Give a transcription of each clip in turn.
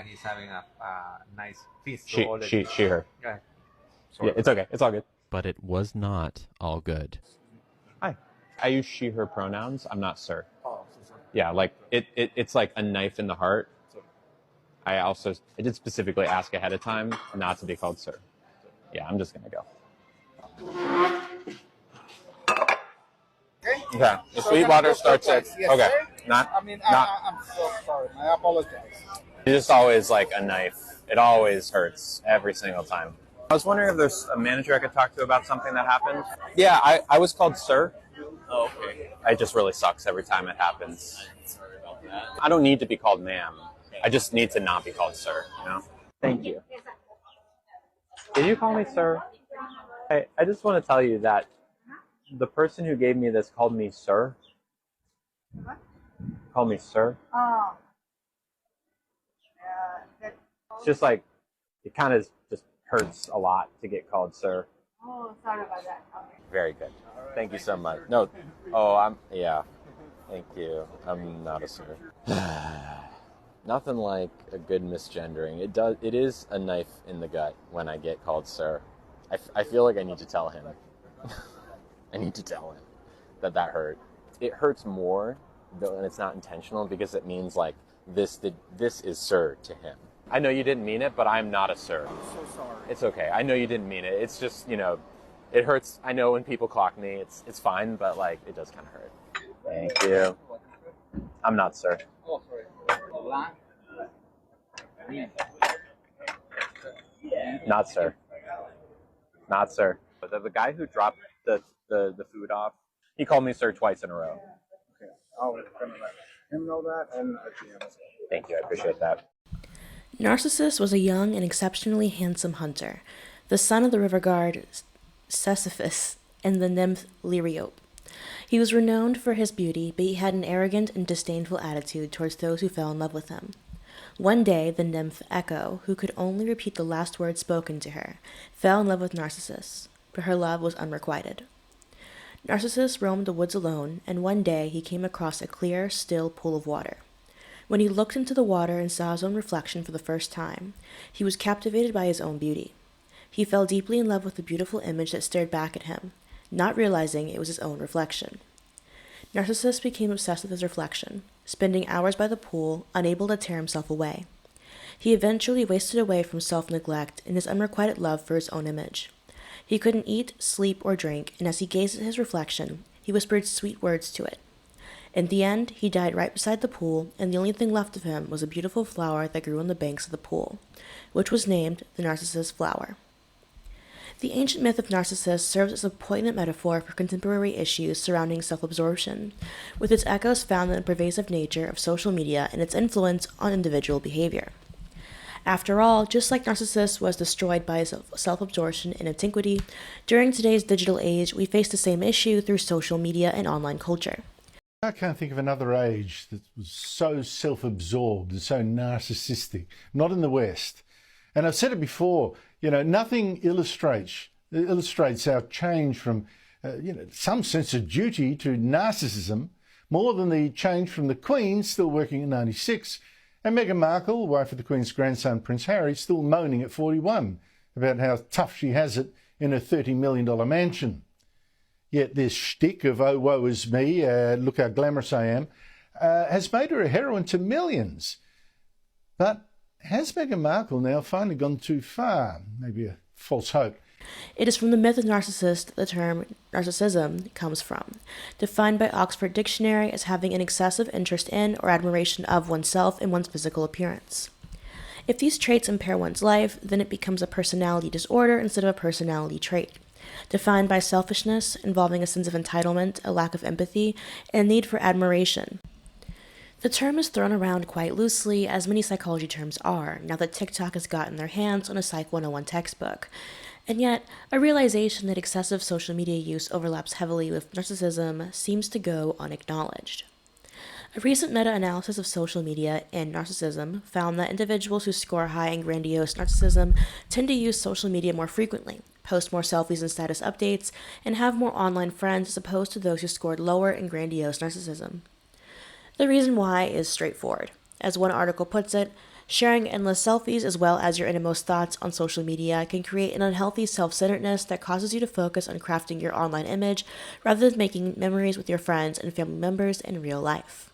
He's having a nice feast. Her. Go ahead. Yeah, it's okay. It's all good. But it was not all good. Hi. I use she, her pronouns. I'm not sir. Yeah, like it's like a knife in the heart. I did specifically ask ahead of time not to be called sir. Yeah, I'm just gonna go. Okay. The Sweetwater starts at yes, okay. Sir? Not. I'm so sorry. I apologize. It's just always like a knife. It always hurts every single time. I was wondering if there's a manager I could talk to about something that happened. Yeah, I was called sir. Oh, okay. It just really sucks every time it happens. Sorry about that. I don't need to be called ma'am. I just need to not be called sir, you know? Thank you. Did you call me sir? I just want to tell you that the person who gave me this called me sir. What? Called me sir. Oh. It's just like, it kind of just hurts a lot to get called sir. Oh, sorry about that. Okay. Very good. Thank you so much. No, yeah. Thank you. I'm not a sir. Nothing like a good misgendering. It is a knife in the gut when I get called sir. I feel like I need to tell him. I need to tell him that hurt. It hurts more when it's not intentional because it means like this is sir to him. I know you didn't mean it, but I'm not a sir. I'm so sorry. It's okay. I know you didn't mean it. It's just, it hurts. I know when people clock me, it's fine, but like it does kind of hurt. Thank you. I'm not sir. Oh, sorry. Not sir. Not sir. But the guy who dropped the food off, he called me sir twice in a row. Okay. I'll let him know that and Thank you. I appreciate that. Narcissus was a young and exceptionally handsome hunter, the son of the river god Sisyphus and the nymph Liriope. He was renowned for his beauty, but he had an arrogant and disdainful attitude towards those who fell in love with him. One day, the nymph Echo, who could only repeat the last words spoken to her, fell in love with Narcissus, but her love was unrequited. Narcissus roamed the woods alone, and one day he came across a clear, still pool of water. When he looked into the water and saw his own reflection for the first time, he was captivated by his own beauty. He fell deeply in love with the beautiful image that stared back at him, not realizing it was his own reflection. Narcissus became obsessed with his reflection, spending hours by the pool, unable to tear himself away. He eventually wasted away from self-neglect in his unrequited love for his own image. He couldn't eat, sleep, or drink, and as he gazed at his reflection, he whispered sweet words to it. In the end, he died right beside the pool, and the only thing left of him was a beautiful flower that grew on the banks of the pool, which was named the Narcissus flower. The ancient myth of Narcissus serves as a poignant metaphor for contemporary issues surrounding self-absorption, with its echoes found in the pervasive nature of social media and its influence on individual behavior. After all, just like Narcissus was destroyed by self-absorption in antiquity, during today's digital age, we face the same issue through social media and online culture. I can't think of another age that was so self-absorbed and so narcissistic, not in the West. And I've said it before, nothing illustrates our change from, some sense of duty to narcissism more than the change from the Queen, still working at 96, and Meghan Markle, wife of the Queen's grandson Prince Harry, still moaning at 41 about how tough she has it in her $30 million mansion. Yet this shtick of, oh, woe is me, look how glamorous I am, has made her a heroine to millions. But has Meghan Markle now finally gone too far? Maybe a false hope. It is from the myth of Narcissus that the term narcissism comes from, defined by Oxford Dictionary as having an excessive interest in or admiration of oneself and one's physical appearance. If these traits impair one's life, then it becomes a personality disorder instead of a personality trait, defined by selfishness, involving a sense of entitlement, a lack of empathy, and a need for admiration. The term is thrown around quite loosely, as many psychology terms are, now that TikTok has gotten their hands on a Psych 101 textbook. And yet, a realization that excessive social media use overlaps heavily with narcissism seems to go unacknowledged. A recent meta-analysis of social media and narcissism found that individuals who score high in grandiose narcissism tend to use social media more frequently, post more selfies and status updates, and have more online friends as opposed to those who scored lower in grandiose narcissism. The reason why is straightforward. As one article puts it, Sharing endless selfies as well as your innermost thoughts on social media can create an unhealthy self-centeredness that causes you to focus on crafting your online image rather than making memories with your friends and family members in real life.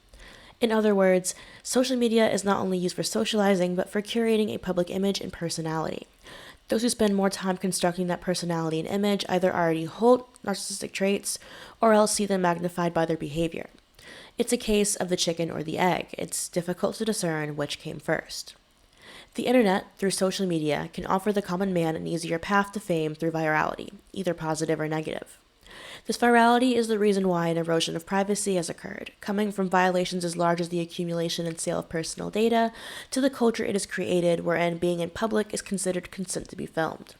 In other words, social media is not only used for socializing, but for curating a public image and personality. Those who spend more time constructing that personality and image either already hold narcissistic traits or else see them magnified by their behavior. It's a case of the chicken or the egg. It's difficult to discern which came first. The internet, through social media, can offer the common man an easier path to fame through virality, either positive or negative. This virality is the reason why an erosion of privacy has occurred, coming from violations as large as the accumulation and sale of personal data to the culture it has created wherein being in public is considered consent to be filmed.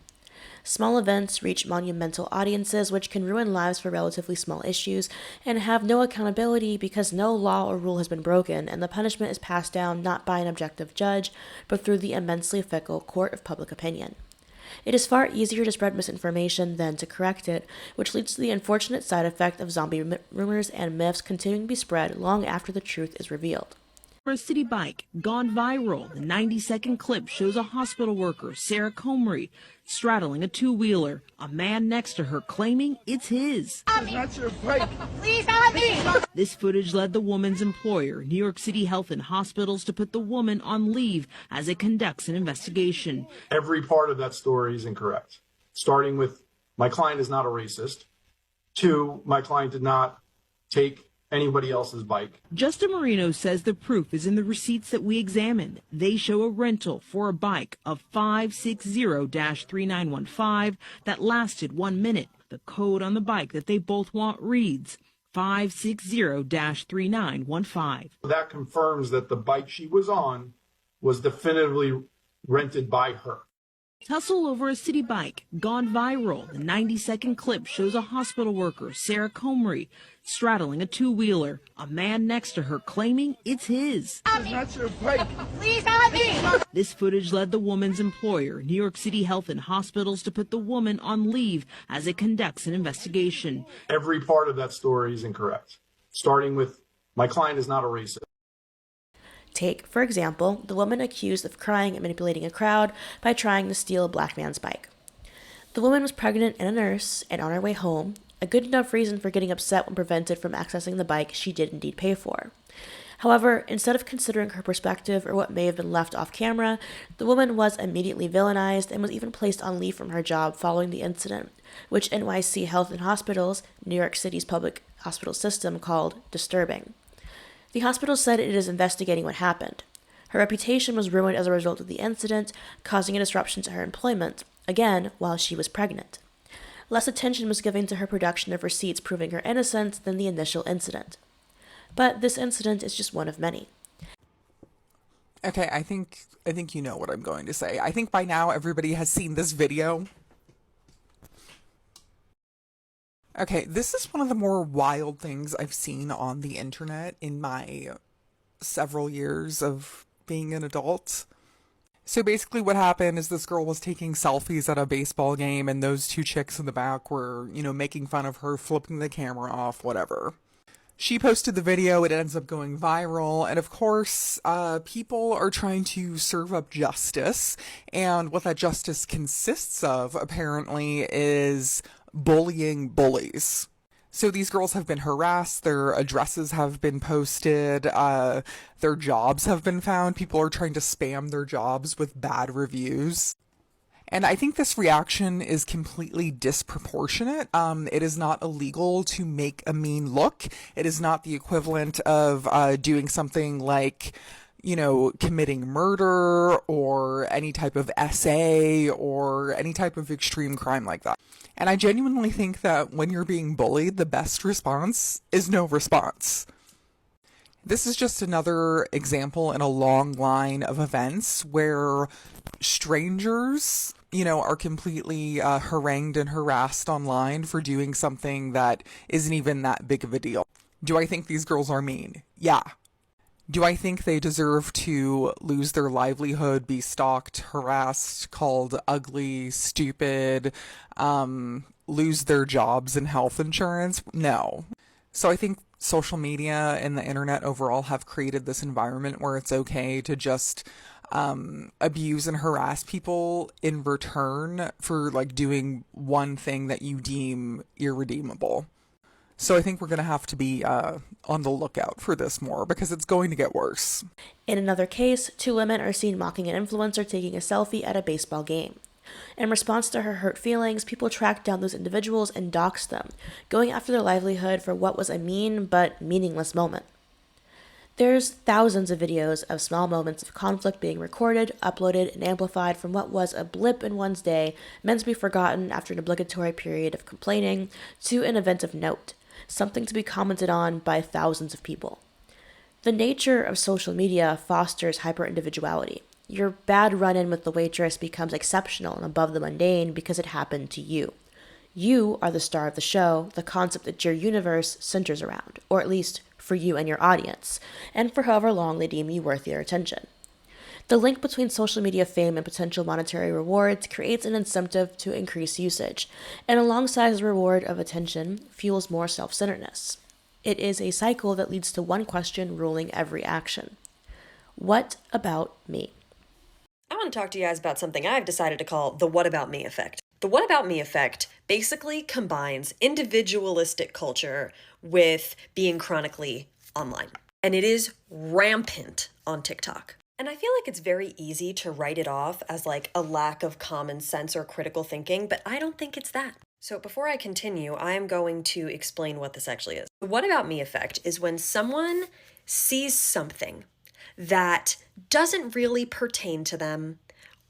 Small events reach monumental audiences which can ruin lives for relatively small issues and have no accountability because no law or rule has been broken and the punishment is passed down not by an objective judge but through the immensely fickle court of public opinion. It is far easier to spread misinformation than to correct it, which leads to the unfortunate side effect of zombie rumors and myths continuing to be spread long after the truth is revealed. For a city bike gone viral, the 90-second clip shows a hospital worker, Sarah Comrie, straddling a two-wheeler, a man next to her claiming it's his. That's your bike. Please help me! This footage led the woman's employer, New York City Health and Hospitals, to put the woman on leave as it conducts an investigation. Every part of that story is incorrect, starting with my client is not a racist. 2, my client did not take anybody else's bike. Justin Marino says the proof is in the receipts that we examined. They show a rental for a bike of 560-3915 that lasted 1 minute. The code on the bike that they both want reads 560-3915. That confirms that the bike she was on was definitively rented by her. Tussle over a city bike gone viral. The 90-second clip shows a hospital worker, Sarah Comrie, straddling a two-wheeler, a man next to her claiming it's his. That's your bike. Please help me! This footage led the woman's employer, New York City Health and Hospitals, to put the woman on leave as it conducts an investigation. Every part of that story is incorrect, starting with my client is not a racist. Take, for example, the woman accused of crying and manipulating a crowd by trying to steal a black man's bike. The woman was pregnant and a nurse, and on her way home, a good enough reason for getting upset when prevented from accessing the bike she did indeed pay for. However, instead of considering her perspective or what may have been left off camera, the woman was immediately villainized and was even placed on leave from her job following the incident, which NYC Health and Hospitals, New York City's public hospital system, called disturbing. The hospital said it is investigating what happened. Her reputation was ruined as a result of the incident, causing a disruption to her employment, again while she was pregnant. Less attention was given to her production of receipts proving her innocence than the initial incident. But this incident is just one of many. Okay, I think you know what I'm going to say. I think by now everybody has seen this video. Okay, this is one of the more wild things I've seen on the internet in my several years of being an adult. So basically what happened is this girl was taking selfies at a baseball game and those two chicks in the back were, making fun of her, flipping the camera off, whatever. She posted the video, it ends up going viral, and of course, people are trying to serve up justice, and what that justice consists of, apparently, is bullying bullies. So these girls have been harassed, their addresses have been posted, their jobs have been found, people are trying to spam their jobs with bad reviews. And I think this reaction is completely disproportionate. It is not illegal to make a mean look. It is not the equivalent of doing something like, committing murder or any type of SA or any type of extreme crime like that. And I genuinely think that when you're being bullied, the best response is no response. This is just another example in a long line of events where strangers, are completely harangued and harassed online for doing something that isn't even that big of a deal. Do I think these girls are mean? Yeah. Do I think they deserve to lose their livelihood, be stalked, harassed, called ugly, stupid, lose their jobs and health insurance? No. So I think social media and the internet overall have created this environment where it's okay to just abuse and harass people in return for like doing one thing that you deem irredeemable. So I think we're going to have to be on the lookout for this more because it's going to get worse. In another case, 2 women are seen mocking an influencer taking a selfie at a baseball game. In response to her hurt feelings, people tracked down those individuals and doxed them, going after their livelihood for what was a mean but meaningless moment. There's thousands of videos of small moments of conflict being recorded, uploaded, and amplified from what was a blip in one's day, meant to be forgotten after an obligatory period of complaining, to an event of note, something to be commented on by thousands of people. The nature of social media fosters hyper-individuality. Your bad run-in with the waitress becomes exceptional and above the mundane because it happened to you. You are the star of the show, the concept that your universe centers around, or at least for you and your audience, and for however long they deem you worth your attention. The link between social media fame and potential monetary rewards creates an incentive to increase usage, and alongside the reward of attention, fuels more self-centeredness. It is a cycle that leads to one question ruling every action. What about me? I want to talk to you guys about something I've decided to call the what about me effect. The what about me effect basically combines individualistic culture with being chronically online. And it is rampant on TikTok. And I feel like it's very easy to write it off as like a lack of common sense or critical thinking, but I don't think it's that. So before I continue, I am going to explain what this actually is. The what about me effect is when someone sees something that doesn't really pertain to them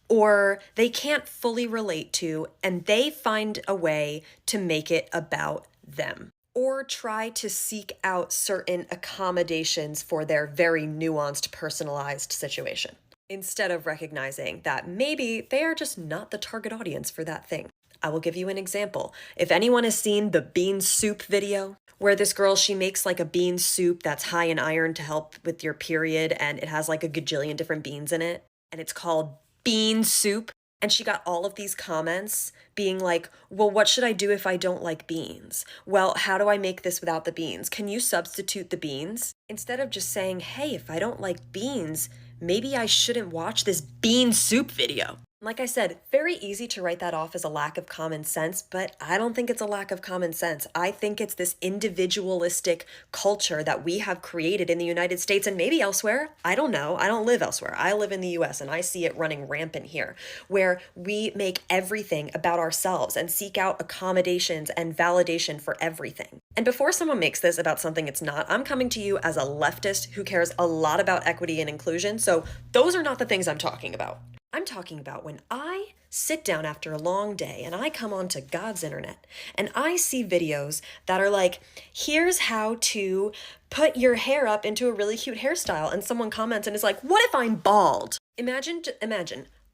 or they can't fully relate to, and they find a way to make it about them, or try to seek out certain accommodations for their very nuanced, personalized situation, instead of recognizing that maybe they are just not the target audience for that thing. I will give you an example. If anyone has seen the bean soup video, where this girl, she makes like a bean soup that's high in iron to help with your period, and it has like a gajillion different beans in it, and it's called bean soup. And she got all of these comments being like, well, what should I do if I don't like beans? Well, how do I make this without the beans? Can you substitute the beans? Instead of just saying, hey, if I don't like beans, maybe I shouldn't watch this bean soup video. Like I said, very easy to write that off as a lack of common sense, but I don't think it's a lack of common sense. I think it's this individualistic culture that we have created in the United States and maybe elsewhere. I don't know. I don't live elsewhere. I live in the US and I see it running rampant here, where we make everything about ourselves and seek out accommodations and validation for everything. And before someone makes this about something it's not, I'm coming to you as a leftist who cares a lot about equity and inclusion, so those are not the things I'm talking about. I'm talking about when I sit down after a long day and I come onto God's internet and I see videos that are like, here's how to put your hair up into a really cute hairstyle, and someone comments and is like, what if I'm bald? Imagine,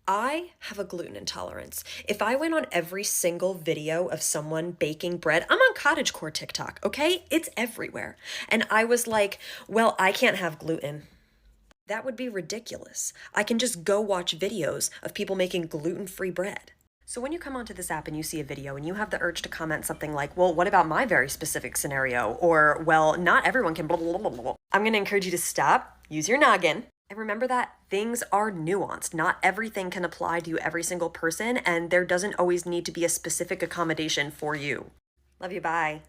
I have a gluten intolerance. If I went on every single video of someone baking bread, I'm on cottagecore TikTok, okay? It's everywhere. And I was like, well, I can't have gluten. That would be ridiculous. I can just go watch videos of people making gluten-free bread. So when you come onto this app and you see a video and you have the urge to comment something like, well, what about my very specific scenario? Or, well, not everyone can blah, blah, blah, blah. I'm going to encourage you to stop, use your noggin, and remember that things are nuanced. Not everything can apply to every single person, and there doesn't always need to be a specific accommodation for you. Love you, bye.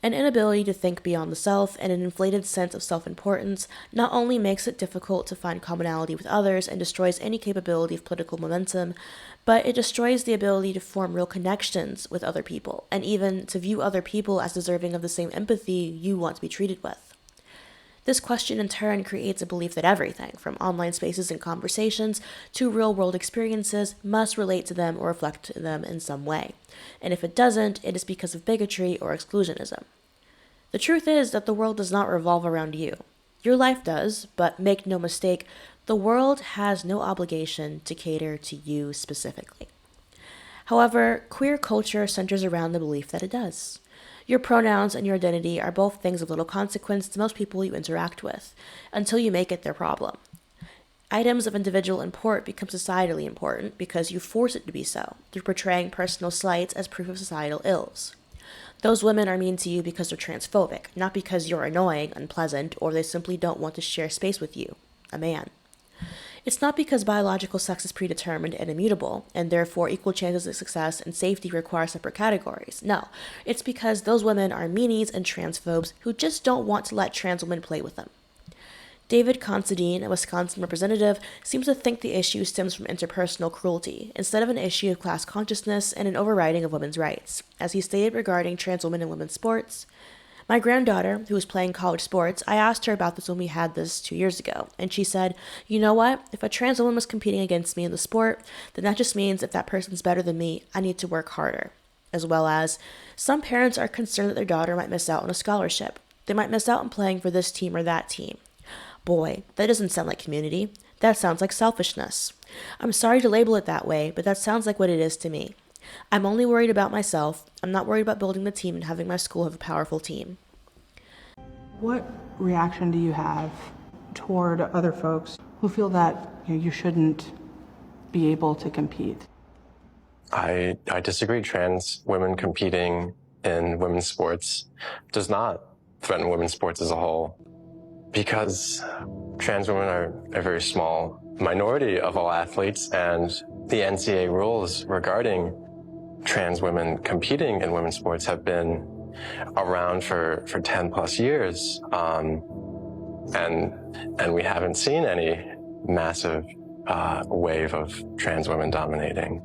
An inability to think beyond the self and an inflated sense of self-importance not only makes it difficult to find commonality with others and destroys any capability of political momentum, but it destroys the ability to form real connections with other people, and even to view other people as deserving of the same empathy you want to be treated with. This question in turn creates a belief that everything, from online spaces and conversations to real-world experiences, must relate to them or reflect them in some way. And if it doesn't, it is because of bigotry or exclusionism. The truth is that the world does not revolve around you. Your life does, but make no mistake, the world has no obligation to cater to you specifically. However, queer culture centers around the belief that it does. Your pronouns and your identity are both things of little consequence to most people you interact with, until you make it their problem. Items of individual import become societally important because you force it to be so, through portraying personal slights as proof of societal ills. Those women are mean to you because they're transphobic, not because you're annoying, unpleasant, or they simply don't want to share space with you, a man. It's not because biological sex is predetermined and immutable, and therefore equal chances of success and safety require separate categories. No, it's because those women are meanies and transphobes who just don't want to let trans women play with them. David Considine, a Wisconsin representative, seems to think the issue stems from interpersonal cruelty, instead of an issue of class consciousness and an overriding of women's rights. As he stated regarding trans women in women's sports, my granddaughter, who was playing college sports, I asked her about this when we had this 2 years ago, and she said, you know what, if a trans woman was competing against me in the sport, then that just means if that person's better than me, I need to work harder. As well as, some parents are concerned that their daughter might miss out on a scholarship. They might miss out on playing for this team or that team. Boy, that doesn't sound like community. That sounds like selfishness. I'm sorry to label it that way, but that sounds like what it is to me. I'm only worried about myself. I'm not worried about building the team and having my school have a powerful team. What reaction do you have toward other folks who feel that you shouldn't be able to compete? I disagree. Trans women competing in women's sports does not threaten women's sports as a whole, because trans women are a very small minority of all athletes, and the NCAA rules regarding trans women competing in women's sports have been around for 10 plus years. And we haven't seen any massive wave of trans women dominating.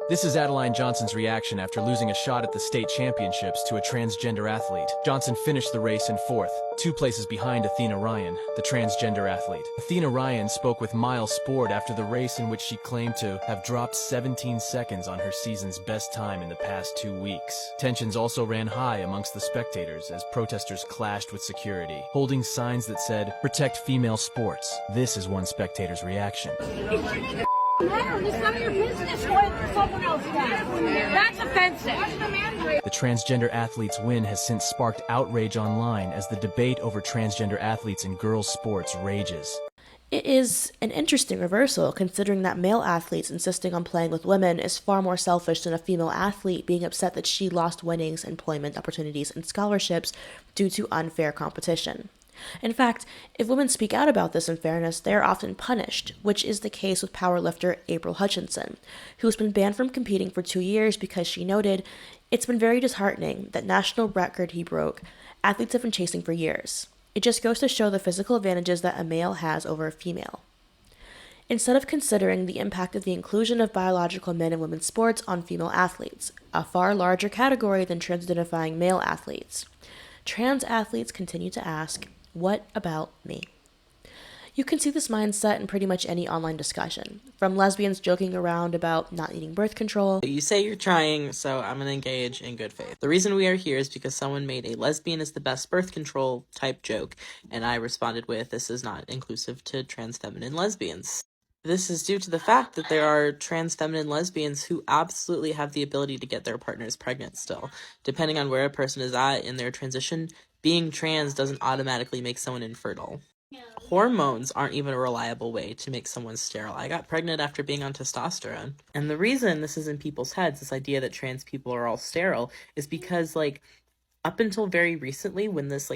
This is Adeline Johnson's reaction after losing a shot at the state championships to a transgender athlete. Johnson finished the race in fourth, 2 places behind Athena Ryan, the transgender athlete. Athena Ryan spoke with Miles Sport after the race, in which she claimed to have dropped 17 seconds on her season's best time in the past 2 weeks. Tensions also ran high amongst the spectators as protesters clashed with security, holding signs that said, "Protect female sports." This is one spectator's reaction. It's none of your business what someone else does. That's offensive. The transgender athlete's win has since sparked outrage online as the debate over transgender athletes in girls' sports rages. It is an interesting reversal, considering that male athletes insisting on playing with women is far more selfish than a female athlete being upset that she lost winnings, employment opportunities, and scholarships due to unfair competition. In fact, if women speak out about this unfairness, they are often punished, which is the case with powerlifter April Hutchinson, who has been banned from competing for 2 years because she noted, "It's been very disheartening that national record he broke, athletes have been chasing for years. It just goes to show the physical advantages that a male has over a female." Instead of considering the impact of the inclusion of biological men in women's sports on female athletes, a far larger category than trans-identifying male athletes, trans athletes continue to ask, "What about me?" You can see this mindset in pretty much any online discussion, from lesbians joking around about not needing birth control. You say you're trying, so I'm going to engage in good faith. The reason we are here is because someone made a lesbian is the best birth control type joke, and I responded with, this is not inclusive to trans feminine lesbians. This is due to the fact that there are trans feminine lesbians who absolutely have the ability to get their partners pregnant still. Depending on where a person is at in their transition, being trans doesn't automatically make someone infertile. Hormones aren't even a reliable way to make someone sterile. I got pregnant after being on testosterone. And the reason this is in people's heads, this idea that trans people are all sterile, is because, up until very recently, when this,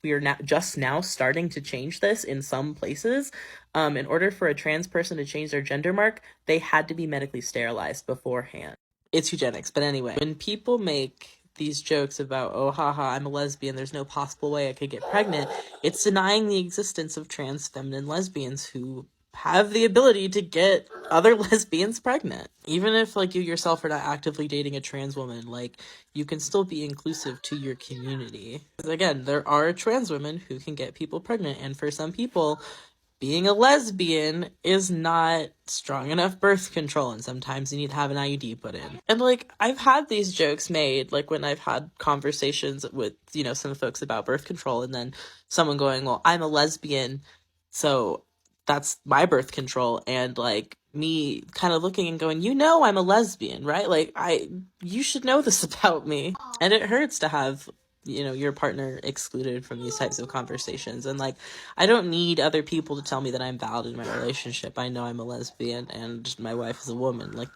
we are just now starting to change this in some places, in order for a trans person to change their gender mark, they had to be medically sterilized beforehand. It's eugenics, but anyway, when people make these jokes about, oh, haha, I'm a lesbian, there's no possible way I could get pregnant, it's denying the existence of trans feminine lesbians who have the ability to get other lesbians pregnant. Even if, you yourself are not actively dating a trans woman, you can still be inclusive to your community. Because again, there are trans women who can get people pregnant, and for some people, being a lesbian is not strong enough birth control, and sometimes you need to have an IUD put in. And, I've had these jokes made, when I've had conversations with, some folks about birth control, and then someone going, well, I'm a lesbian, so that's my birth control, and, me kind of looking and going, I'm a lesbian, right? You should know this about me. And it hurts to have your partner excluded from these types of conversations. And like, I don't need other people to tell me that I'm valid in my relationship. I know I'm a lesbian and my wife is a woman. Like,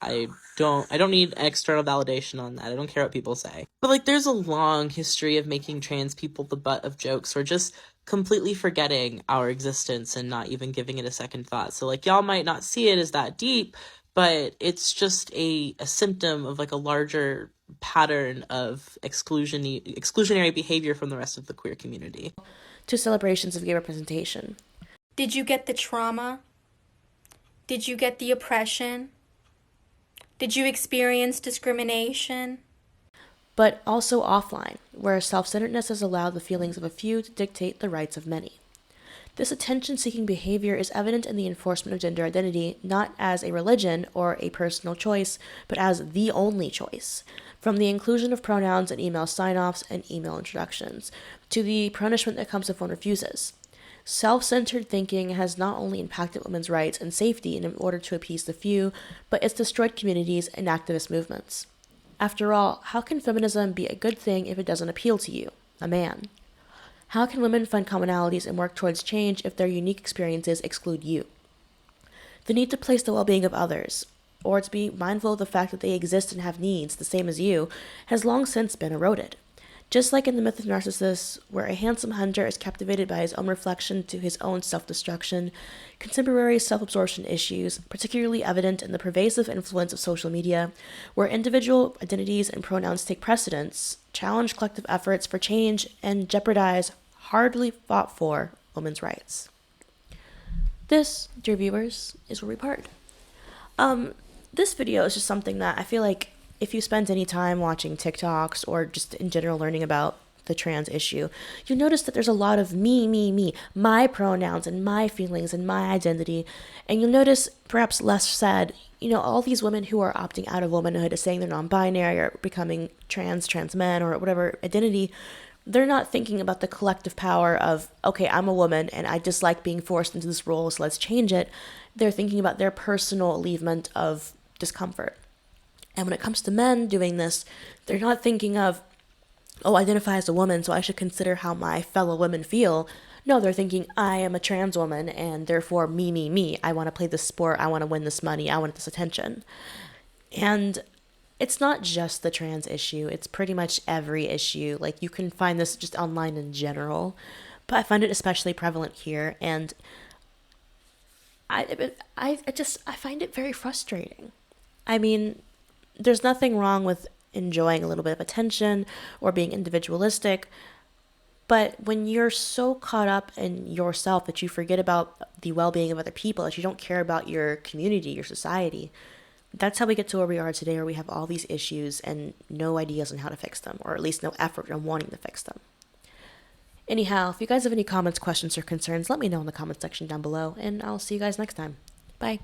I don't need external validation on that. I don't care what people say. But like, there's a long history of making trans people the butt of jokes, or just completely forgetting our existence and not even giving it a second thought. So like, y'all might not see it as that deep, but it's just a symptom of like a larger pattern of exclusionary behavior from the rest of the queer community. To celebrations of gay representation. Did you get the trauma? Did you get the oppression? Did you experience discrimination? But also offline, where self-centeredness has allowed the feelings of a few to dictate the rights of many. This attention-seeking behavior is evident in the enforcement of gender identity not as a religion or a personal choice, but as the only choice. From the inclusion of pronouns in email sign-offs and email introductions, to the punishment that comes if one refuses. Self-centered thinking has not only impacted women's rights and safety in order to appease the few, but it's destroyed communities and activist movements. After all, how can feminism be a good thing if it doesn't appeal to you, a man? How can women find commonalities and work towards change if their unique experiences exclude you? The need to place the well-being of others, or to be mindful of the fact that they exist and have needs the same as you, has long since been eroded. Just like in the myth of Narcissus, where a handsome hunter is captivated by his own reflection to his own self-destruction, contemporary self-absorption issues, particularly evident in the pervasive influence of social media, where individual identities and pronouns take precedence, challenge collective efforts for change, and jeopardize hardly fought for women's rights. This, dear viewers, is where we part. This video is just something that I feel like if you spend any time watching TikToks or just in general learning about the trans issue, you'll notice that there's a lot of me, my pronouns and my feelings and my identity. And you'll notice perhaps less said, all these women who are opting out of womanhood, saying they're non-binary or becoming trans men or whatever identity, they're not thinking about the collective power of, okay, I'm a woman and I dislike being forced into this role, so let's change it. They're thinking about their personal alleviation of discomfort. And when it comes to men doing this, they're not thinking of, oh, I identify as a woman, so I should consider how my fellow women feel. No, they're thinking, I am a trans woman, and therefore me. I want to play this sport, I want to win this money, I want this attention. And it's not just the trans issue, it's pretty much every issue. Like, you can find this just online in general, but I find it especially prevalent here, and I find it very frustrating. I mean, there's nothing wrong with enjoying a little bit of attention or being individualistic, but when you're so caught up in yourself that you forget about the well-being of other people, that you don't care about your community, your society, that's how we get to where we are today, where we have all these issues and no ideas on how to fix them, or at least no effort on wanting to fix them. Anyhow, if you guys have any comments, questions, or concerns, let me know in the comment section down below, and I'll see you guys next time. Bye.